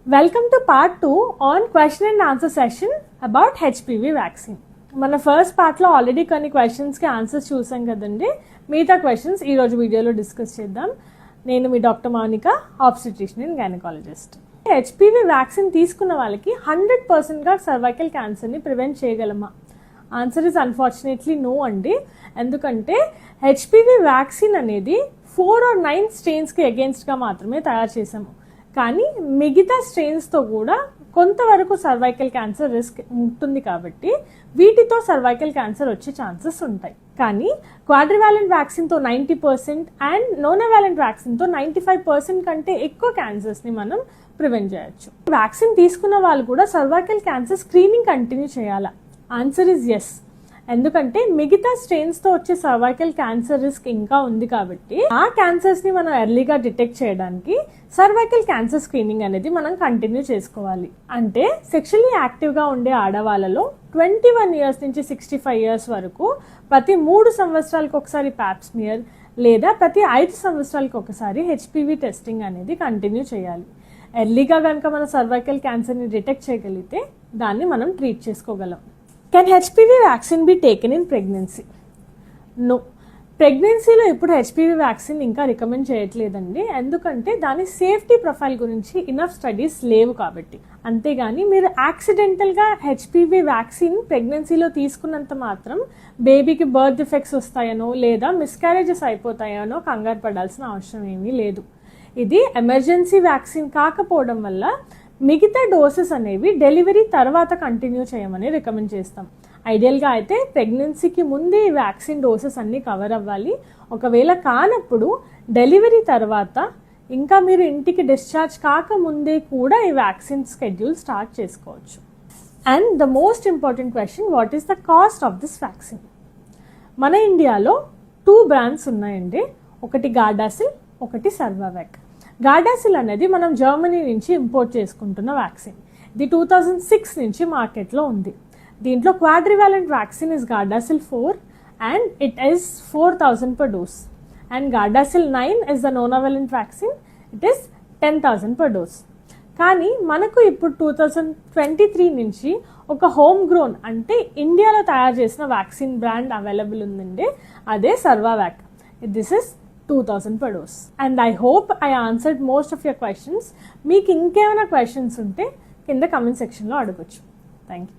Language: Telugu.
Welcome to part 2 on question and answer session about HPV vaccine. మన ఫస్ట్ పార్ట్లో ఆల్రెడీ కొన్ని క్వశ్చన్స్కి ఆన్సర్స్ చూసాం కదండి. మిగతా క్వశ్చన్స్ ఈరోజు వీడియోలో డిస్కస్ చేద్దాం. నేను మీ doctor Mounika, obstetrician and gynaecologist. HPV vaccine తీసుకున్న వాళ్ళకి 100%గా సర్వైకల్ క్యాన్సర్ని ప్రివెంట్ చేయగలమా? ఆన్సర్ ఇస్ అన్ఫార్చునేట్లీ నో అండి. ఎందుకంటే హెచ్పివి వ్యాక్సిన్ అనేది 4 or 9 స్ట్రెయిన్స్కి అగేన్స్ట్గా మాత్రమే తయారు చేసాము. కానీ మిగతా స్ట్రెయిన్స్తో కూడా కొంతవరకు సర్వైకల్ క్యాన్సర్ రిస్క్ ఉంటుంది కాబట్టి వీటితో సర్వైకల్ క్యాన్సర్ వచ్చే ఛాన్సెస్ ఉంటాయి. కానీ క్వాడ్రివాలెంట్ వ్యాక్సిన్తో 90% అండ్ నోనోవాలెంట్ వ్యాక్సిన్తో 95% కంటే ఎక్కువ క్యాన్సర్స్ని మనం ప్రివెంట్ చేయొచ్చు. వ్యాక్సిన్ తీసుకున్న వాళ్ళు కూడా సర్వైకల్ క్యాన్సర్ స్క్రీనింగ్ కంటిన్యూ చేయాలా? Answer is yes. ఎందుకంటే మిగతా స్ట్రెయిన్స్తో వచ్చే సర్వైకల్ క్యాన్సర్ రిస్క్ ఇంకా ఉంది కాబట్టి ఆ క్యాన్సర్స్ని మనం ఎర్లీగా డిటెక్ట్ చేయడానికి సర్వైకల్ క్యాన్సర్ స్క్రీనింగ్ అనేది మనం కంటిన్యూ చేసుకోవాలి. అంటే సెక్షువల్లీ యాక్టివ్గా ఉండే ఆడవాళ్ళలో 21 ఇయర్స్ నుంచి 65 ఇయర్స్ వరకు ప్రతి 3 సంవత్సరాలకు ఒకసారి ప్యాప్ స్మియర్ లేదా ప్రతి 5 సంవత్సరాలకు ఒకసారి హెచ్పివి టెస్టింగ్ అనేది కంటిన్యూ చేయాలి. ఎర్లీగా కనుక మనం సర్వైకల్ క్యాన్సర్ని డిటెక్ట్ చేయగలిగితే దాన్ని మనం ట్రీట్ చేసుకోగలం. Can HPV vaccine be taken in pregnancy? No. ప్రెగ్నెన్సీలో ఇప్పుడు హెచ్పివి వ్యాక్సిన్ ఇంకా రికమెండ్ చేయట్లేదండి. ఎందుకంటే దాని సేఫ్టీ ప్రొఫైల్ గురించి ఇనఫ్ స్టడీస్ లేవు కాబట్టి. అంతేగాని మీరు యాక్సిడెంటల్గా హెచ్పివి వ్యాక్సిన్ ప్రెగ్నెన్సీలో తీసుకున్నంత మాత్రం బేబీకి బర్త్ డిఫెక్ట్స్ వస్తాయనో లేదా మిస్క్యారేజెస్ అయిపోతాయనో కంగారు పడాల్సిన అవసరం ఏమీ లేదు. ఇది ఎమర్జెన్సీ వ్యాక్సిన్ కాకపోవడం వల్ల మిగతా డోసెస్ అనేవి డెలివరీ తర్వాత కంటిన్యూ చేయమని రికమెండ్ చేస్తాం. ఐడియల్గా అయితే ప్రెగ్నెన్సీకి ముందే ఈ వ్యాక్సిన్ డోసెస్ అన్నీ కవర్ అవ్వాలి. ఒకవేళ కానప్పుడు డెలివరీ తర్వాత ఇంకా మీరు ఇంటికి డిశ్చార్జ్ కాకముందే కూడా ఈ వ్యాక్సిన్ స్కెడ్యూల్ స్టార్ట్ చేసుకోవచ్చు. And the most important question, what is the cost of this vaccine? మన ఇండియాలో 2 బ్రాండ్స్ ఉన్నాయండి. ఒకటి గార్డాసిల్, ఒకటి సర్వావాక్. గార్డాసిల్ అనేది మనం జర్మనీ నుంచి ఇంపోర్ట్ చేసుకుంటున్న వ్యాక్సిన్. ఇది 2006 నుంచి మార్కెట్లో ఉంది. దీంట్లో quadrivalent vaccine is Gardasil 4 and it is 4000 per dose. And Gardasil 9 is the nonavalent vaccine, it is 10,000 per dose. కానీ మనకు ఇప్పుడు 2023 నుంచి ఒక హోమ్ గ్రోన్ అంటే ఇండియాలో తయారు చేసిన వ్యాక్సిన్ బ్రాండ్ అవైలబుల్ ఉందండి. అదే Cervavac. This is 2000 per dose. And I hope I answered most of your questions. మీకు ఇంకేమైనా క్వశ్చన్స్ ఉంటే కింద కమెంట్ సెక్షన్లో అడగొచ్చు. Thank you.